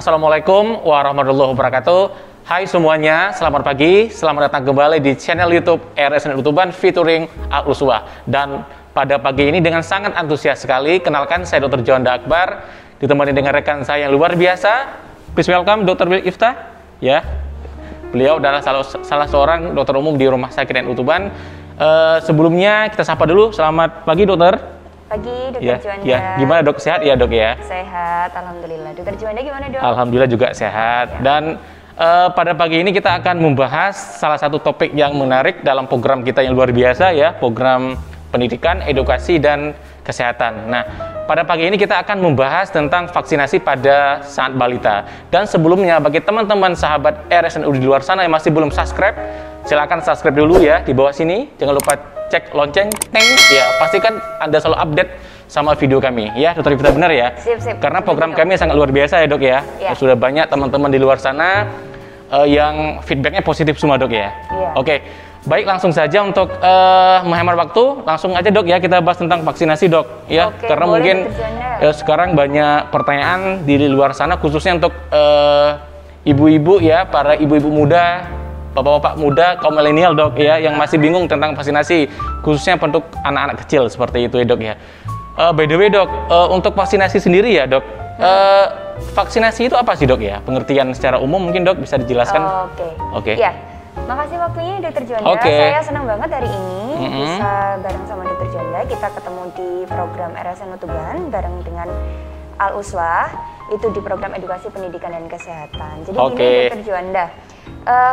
Assalamualaikum warahmatullahi wabarakatuh. Hai semuanya, selamat pagi, selamat datang kembali di channel YouTube RSN Utuban featuring Al-Uswah. Dan pada pagi ini dengan sangat antusias sekali, kenalkan saya Dr. Juanda Akbar, ditemani dengan rekan saya yang luar biasa. Please welcome Dr. Bill Iftah. Ya, beliau adalah salah seorang dokter umum di Rumah Sakit RSN Utuban. Sebelumnya kita sapa dulu, selamat pagi dokter. Pagi, Dokter Juanda. Ya, gimana dok? Sehat ya dok ya? Sehat, alhamdulillah. Dokter Juanda gimana dok? Alhamdulillah juga sehat. Ya. Dan pada pagi ini kita akan membahas salah satu topik yang menarik dalam program kita yang luar biasa ya, program pendidikan, edukasi, dan kesehatan. Nah, pada pagi ini kita akan membahas tentang vaksinasi pada saat balita. Dan sebelumnya bagi teman-teman sahabat RSNU di luar sana yang masih belum subscribe, silakan subscribe dulu ya di bawah sini. Jangan lupa cek lonceng, ya pastikan Anda selalu update sama video kami ya, Dokter Iftah, benar ya? Sip. Karena program kami sangat luar biasa ya dok ya. Sudah banyak teman-teman di luar sana yang feedbacknya positif semua dok ya. Oke, baik langsung saja untuk menghemat waktu, langsung aja dok ya kita bahas tentang vaksinasi dok ya. Karena mungkin sekarang banyak pertanyaan di luar sana khususnya untuk ibu-ibu ya, para ibu-ibu muda, bapak-bapak muda, kaum milenial dok ya, yang masih bingung tentang vaksinasi, khususnya untuk anak-anak kecil seperti itu ya dok ya. By the way dok, untuk vaksinasi sendiri ya dok, vaksinasi itu apa sih dok ya? Pengertian secara umum mungkin dok bisa dijelaskan? Oke. Ya, makasih waktunya Dokter Juanda. Saya senang banget hari ini bisa bareng sama Dokter Juanda. Kita ketemu di program RSN Utuban bareng dengan Al-Uswah, itu di program edukasi pendidikan dan kesehatan. Jadi gini Dokter Juanda,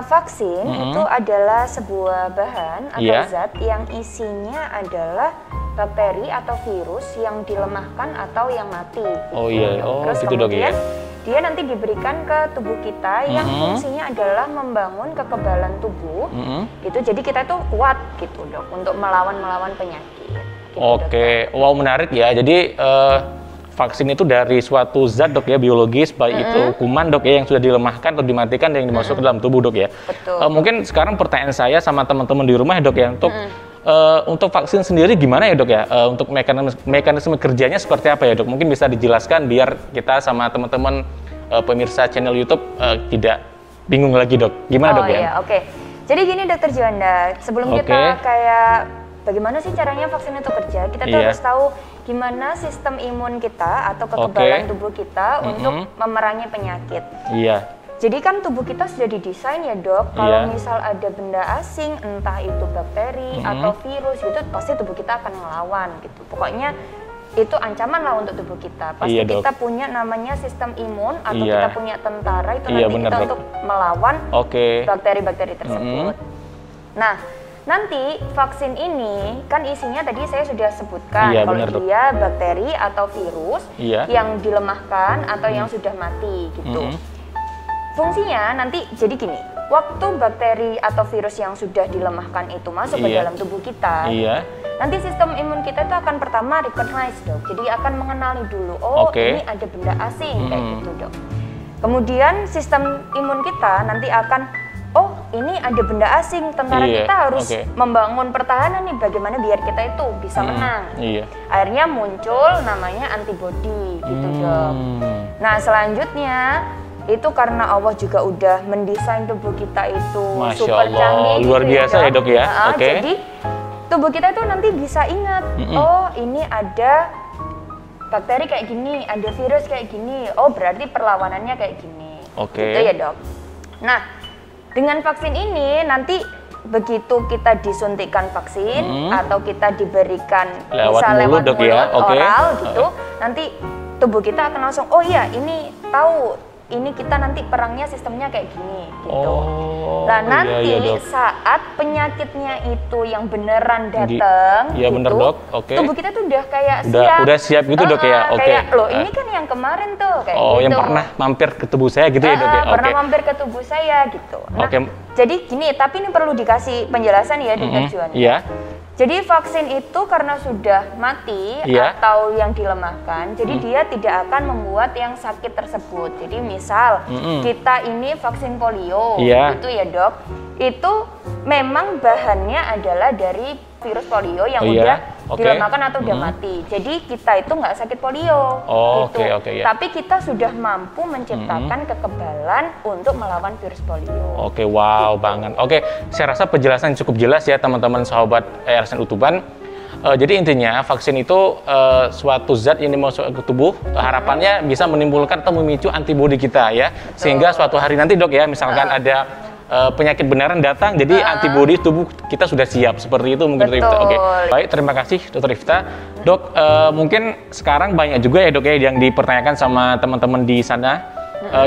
vaksin itu adalah sebuah bahan atau zat yang isinya adalah bakteri atau virus yang dilemahkan atau yang mati. Terus gitu dok ya. Dia nanti diberikan ke tubuh kita yang fungsinya adalah membangun kekebalan tubuh. Gitu. Jadi kita itu kuat gitu dok untuk melawan penyakit. Gitu, wow menarik ya. Jadi vaksin itu dari suatu zat dok ya, biologis, baik itu kuman dok ya yang sudah dilemahkan atau dimatikan dan yang dimasukkan ke dalam tubuh dok ya. Mungkin sekarang pertanyaan saya sama teman-teman di rumah ya dok ya, untuk vaksin sendiri gimana ya dok ya, untuk mekanisme kerjanya seperti apa ya dok? Mungkin bisa dijelaskan biar kita sama teman-teman pemirsa channel YouTube tidak bingung lagi dok. Gimana dok ya? Jadi gini Dokter Juanda, sebelum kita kayak bagaimana sih caranya vaksin itu kerja, kita tuh harus tahu gimana sistem imun kita atau kekebalan tubuh kita untuk memerangi penyakit. Jadi kan tubuh kita sudah didesain ya dok, kalau misal ada benda asing, entah itu bakteri atau virus gitu, pasti tubuh kita akan melawan gitu. Pokoknya itu ancaman lah untuk tubuh kita. Pasti kita punya namanya sistem imun atau kita punya tentara itu nanti kita untuk melawan bakteri-bakteri tersebut. Nah, nanti vaksin ini kan isinya tadi saya sudah sebutkan kalau dia bakteri atau virus yang dilemahkan atau yang sudah mati gitu. Fungsinya nanti jadi gini, waktu bakteri atau virus yang sudah dilemahkan itu masuk ke dalam tubuh kita, nanti sistem imun kita itu akan pertama recognize dok, jadi akan mengenali dulu, ini ada benda asing kayak gitu dok. Kemudian sistem imun kita nanti akan ini ada benda asing, tentara kita harus membangun pertahanan nih, bagaimana biar kita itu bisa menang. Akhirnya muncul namanya antibodi gitu dok. Nah selanjutnya itu karena Allah juga udah mendesain tubuh kita itu super canggih, luar biasa ya dok ya. Jadi tubuh kita itu nanti bisa ingat, ini ada bakteri kayak gini, ada virus kayak gini, berarti perlawanannya kayak gini. Gitu ya dok. Nah, dengan vaksin ini nanti begitu kita disuntikkan vaksin atau kita diberikan lewat mulut oral gitu, nanti tubuh kita akan langsung ini tahu, ini kita nanti perangnya sistemnya kayak gini gitu. Nah nanti saat penyakitnya itu yang beneran datang gitu, tubuh kita tuh udah kayak siap gitu dok ya. Kayak ini kan yang kemarin tuh kayak gitu. Yang pernah mampir ke tubuh saya gitu ya dok ya. Pernah mampir ke tubuh saya gitu. Nah jadi gini, tapi ini perlu dikasih penjelasan ya Dokter Juanda. Jadi vaksin itu karena sudah mati atau yang dilemahkan, jadi dia tidak akan membuat yang sakit tersebut. Jadi misal kita ini vaksin polio, itu ya dok, itu memang bahannya adalah dari virus polio yang udah dilemahkan atau udah mati. Jadi kita itu nggak sakit polio, gitu. Tapi kita sudah mampu menciptakan kekebalan untuk melawan virus polio. Wow banget. Saya rasa penjelasan cukup jelas ya teman-teman sahabat RSN Utuban. Jadi intinya vaksin itu suatu zat yang dimasukkan ke tubuh, harapannya bisa menimbulkan atau memicu antibodi kita ya. Sehingga suatu hari nanti dok ya, misalkan ada penyakit beneran datang, jadi antibodi tubuh kita sudah siap. Seperti itu mungkin Dokter Ifta. Baik, terima kasih Dokter Ifta. Dok, mungkin sekarang banyak juga ya dok ya yang dipertanyakan sama teman-teman di sana.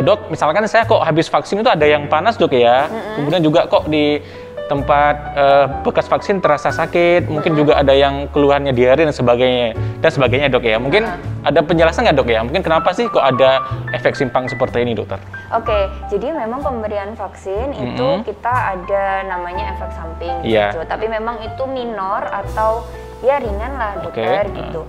Dok, misalkan saya kok habis vaksin itu ada yang panas dok ya, kemudian juga kok di tempat bekas vaksin terasa sakit, mungkin juga ada yang keluhannya diare dan sebagainya dok ya. Mungkin ada penjelasan nggak dok ya? Mungkin kenapa sih kok ada efek simpang seperti ini dokter? Jadi memang pemberian vaksin itu kita ada namanya efek samping gitu. Tapi memang itu minor atau ya ringan lah dokter gitu.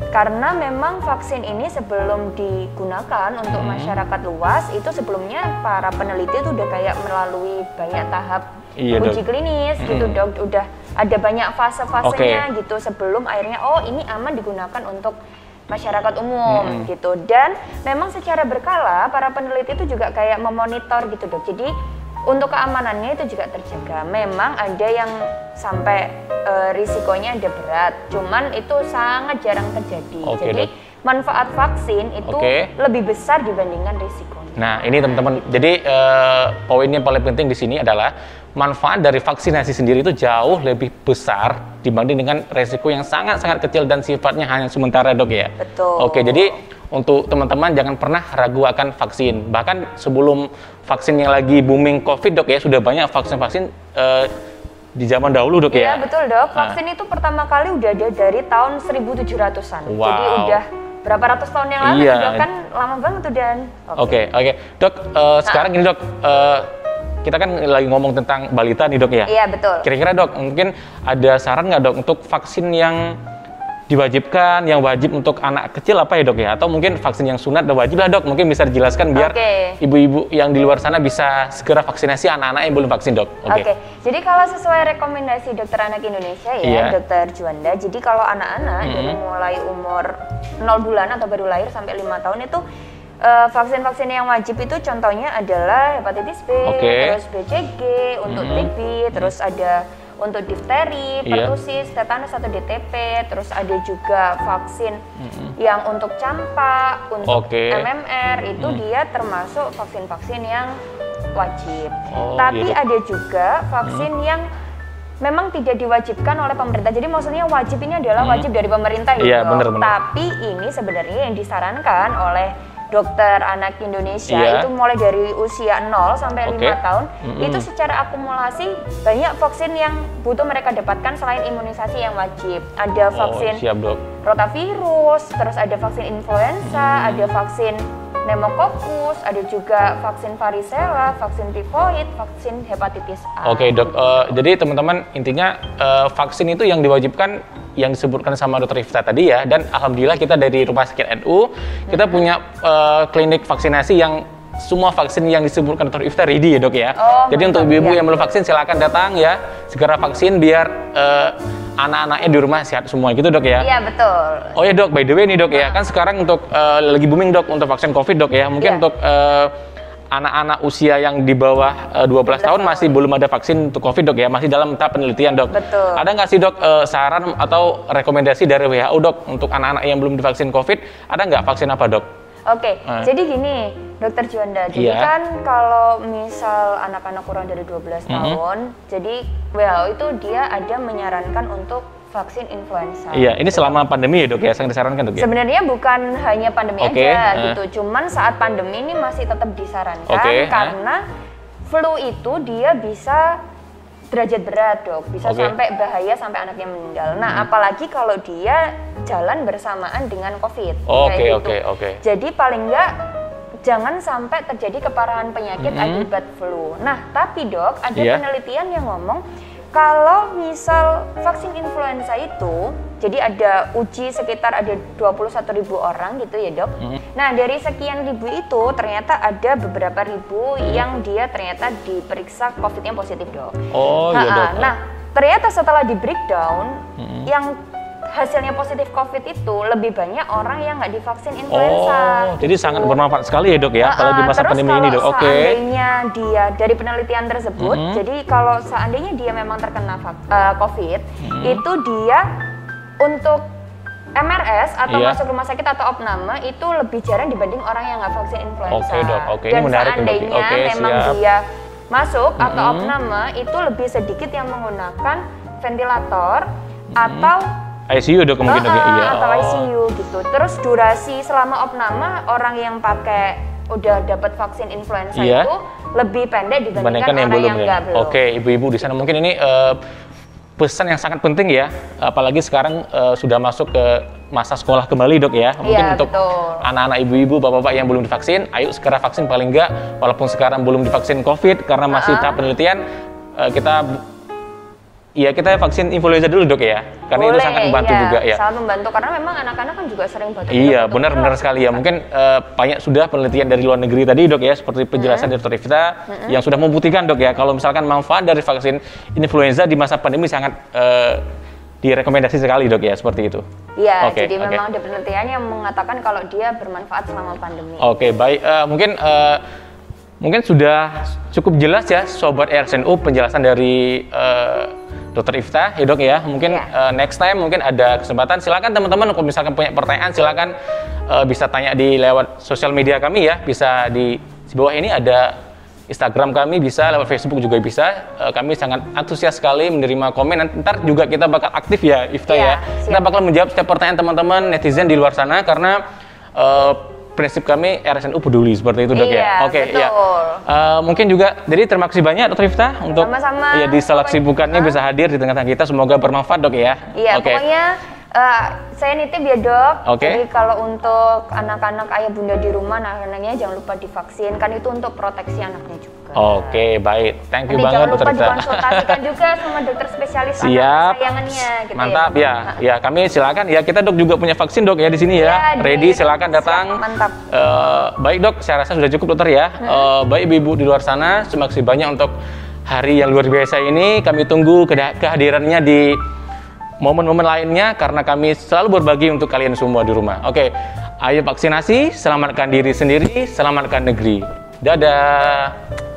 Karena memang vaksin ini sebelum digunakan untuk masyarakat luas, itu sebelumnya para peneliti itu udah kayak melalui banyak tahap uji klinis gitu dok, udah ada banyak fase-fasenya gitu sebelum akhirnya ini aman digunakan untuk masyarakat umum gitu. Dan memang secara berkala para peneliti itu juga kayak memonitor gitu dok, jadi untuk keamanannya itu juga terjaga. Memang ada yang sampai risikonya ada berat, cuman itu sangat jarang terjadi. Jadi manfaat vaksin itu lebih besar dibandingkan risikonya. Nah ini teman-teman, jadi poin yang paling penting di sini adalah manfaat dari vaksinasi sendiri itu jauh lebih besar dibanding dengan resiko yang sangat-sangat kecil dan sifatnya hanya sementara dok ya. Betul. Jadi untuk teman-teman jangan pernah ragu akan vaksin. Bahkan sebelum vaksin yang lagi booming COVID dok ya, sudah banyak vaksin-vaksin di zaman dahulu dok ya. Iya betul dok, vaksin itu pertama kali udah ada dari tahun 1700-an. Jadi udah berapa ratus tahun yang lalu dok, kan lama banget tuh Dan. Dok, sekarang ini dok, kita kan lagi ngomong tentang balita nih dok ya. Iya betul. Kira-kira dok, mungkin ada saran nggak dok untuk vaksin yang diwajibkan, yang wajib untuk anak kecil apa ya dok ya? Atau mungkin vaksin yang sunat dan wajib lah dok, mungkin bisa dijelaskan biar ibu-ibu yang di luar sana bisa segera vaksinasi anak-anak yang belum vaksin dok. Jadi kalau sesuai rekomendasi Dokter Anak Indonesia ya, Dokter Juanda, jadi kalau anak-anak dari mulai umur 0 bulan atau baru lahir sampai 5 tahun itu vaksin-vaksin yang wajib itu contohnya adalah hepatitis B, terus BCG, untuk TB, terus ada untuk difteri, pertusis, tetanus atau DTP, terus ada juga vaksin yang untuk campak, untuk MMR, itu dia termasuk vaksin-vaksin yang wajib. Tapi ada juga vaksin yang memang tidak diwajibkan oleh pemerintah. Jadi maksudnya wajib ini adalah wajib dari pemerintah gitu. Tapi ini sebenarnya yang disarankan oleh Dokter Anak Indonesia itu mulai dari usia 0 sampai 5 tahun itu secara akumulasi banyak vaksin yang butuh mereka dapatkan selain imunisasi yang wajib. Ada vaksin rotavirus, terus ada vaksin influenza, ada vaksin pneumococcus, ada juga vaksin varicella, vaksin tifoid, vaksin hepatitis A. Dok, jadi teman-teman intinya vaksin itu yang diwajibkan yang disebutkan sama Dokter Ifta tadi ya, dan alhamdulillah kita dari Rumah Sakit NU kita punya klinik vaksinasi yang semua vaksin yang disebutkan Dokter Ifta ready ya dok ya. Jadi untuk ibu-ibu yang belum vaksin silakan datang ya, segera vaksin biar anak-anaknya di rumah sehat semua gitu dok ya. Iya betul. Dok, by the way nih dok ya, kan sekarang untuk lagi booming dok untuk vaksin COVID dok ya, mungkin untuk anak-anak usia yang di bawah 12 tahun masih belum ada vaksin untuk COVID dok ya, masih dalam tahap penelitian dok. Betul. Ada nggak sih dok saran atau rekomendasi dari WHO dok untuk anak-anak yang belum divaksin COVID, ada nggak vaksin apa dok? Jadi gini Dokter Juanda, jadi kan kalau misal anak-anak kurang dari 12 tahun, jadi WHO itu dia ada menyarankan untuk vaksin influenza. Ini selama pandemi ya dok ya, yang disarankan dok ya? Sebenarnya bukan hanya pandemi aja gitu, cuman saat pandemi ini masih tetap disarankan karena flu itu dia bisa derajat berat dok, bisa sampai bahaya sampai anaknya meninggal. Nah apalagi kalau dia jalan bersamaan dengan COVID. Jadi paling enggak jangan sampai terjadi keparahan penyakit akibat flu. Nah tapi dok ada penelitian yang ngomong kalau misal vaksin influenza itu, jadi ada uji sekitar ada 21.000 orang gitu ya dok. Nah dari sekian ribu itu ternyata ada beberapa ribu yang dia ternyata diperiksa COVID-nya positif dok. Dok. Nah ternyata setelah di breakdown yang hasilnya positif COVID itu lebih banyak orang yang nggak divaksin influenza. Jadi sangat bermanfaat sekali ya dok ya kalau di masa pandemi ini dok. Oke. Seandainya dia dari penelitian tersebut, jadi kalau seandainya dia memang terkena COVID, itu dia untuk MRS atau masuk rumah sakit atau opname itu lebih jarang dibanding orang yang nggak vaksin influenza. Oke dok, oke. Dan menarik, seandainya memang siap. dia masuk atau opname itu lebih sedikit yang menggunakan ventilator atau ICU dok mungkin dok ya. Atau ICU gitu. Terus durasi selama opname orang yang pakai udah dapat vaksin influenza itu lebih pendek dibandingkan orang yang nggak belum. Oke, ibu-ibu di sana mungkin ini pesan yang sangat penting ya, apalagi sekarang sudah masuk ke masa sekolah kembali dok ya. Mungkin untuk anak-anak ibu-ibu, bapak-bapak yang belum divaksin, ayo segera vaksin paling enggak, walaupun sekarang belum divaksin COVID karena masih tahap penelitian, kita vaksin influenza dulu dok ya, karena itu sangat membantu juga ya. Sangat membantu karena memang anak-anak kan juga sering batuk. Iya benar sekali ya. Mungkin banyak sudah penelitian dari luar negeri tadi dok ya, seperti penjelasan Dr. Ivita yang sudah membuktikan dok ya, kalau misalkan manfaat dari vaksin influenza di masa pandemi sangat direkomendasi sekali dok ya, seperti itu. Iya, jadi memang ada penelitian yang mengatakan kalau dia bermanfaat selama pandemi. Oke, baik. Mungkin sudah cukup jelas ya Sobat RSNU penjelasan dari Dr. Ivita ya dok ya. Mungkin next time mungkin ada kesempatan, silakan teman-teman kalau misalkan punya pertanyaan silakan bisa tanya di lewat sosial media kami ya, bisa di bawah ini ada Instagram kami, bisa lewat Facebook juga bisa. Kami sangat antusias sekali menerima komen. Ntar juga kita bakal aktif ya Ivita ya. Kita bakal menjawab setiap pertanyaan teman-teman netizen di luar sana karena prinsip kami RSNU peduli seperti itu dok ya. Oke ya. Mungkin juga jadi terima kasih banyak Dr. Ivita untuk di sela kesibukannya bisa hadir di tengah-tengah kita. Semoga bermanfaat dok ya. Iya, pokoknya saya nitip ya dok. Jadi kalau untuk anak-anak ayah bunda di rumah, anak-anaknya jangan lupa divaksin, kan itu untuk proteksi anaknya juga. Oke, baik. Thank you banget Dr. Ivita. Jangan lupa dikonsultasikan juga sama dokter spesialis anak kesayangannya. Gitu mantap ya. Ya kami silakan ya, kita dok juga punya vaksin dok ya di sini ya. Ready, silakan datang. Mantap. Baik dok, saya rasa sudah cukup dokter ya. Baik ibu-ibu di luar sana, terima kasih banyak untuk hari yang luar biasa ini. Kami tunggu kehadirannya di momen-momen lainnya karena kami selalu berbagi untuk kalian semua di rumah. Oke, ayo vaksinasi, selamatkan diri sendiri, selamatkan negeri. Dadah.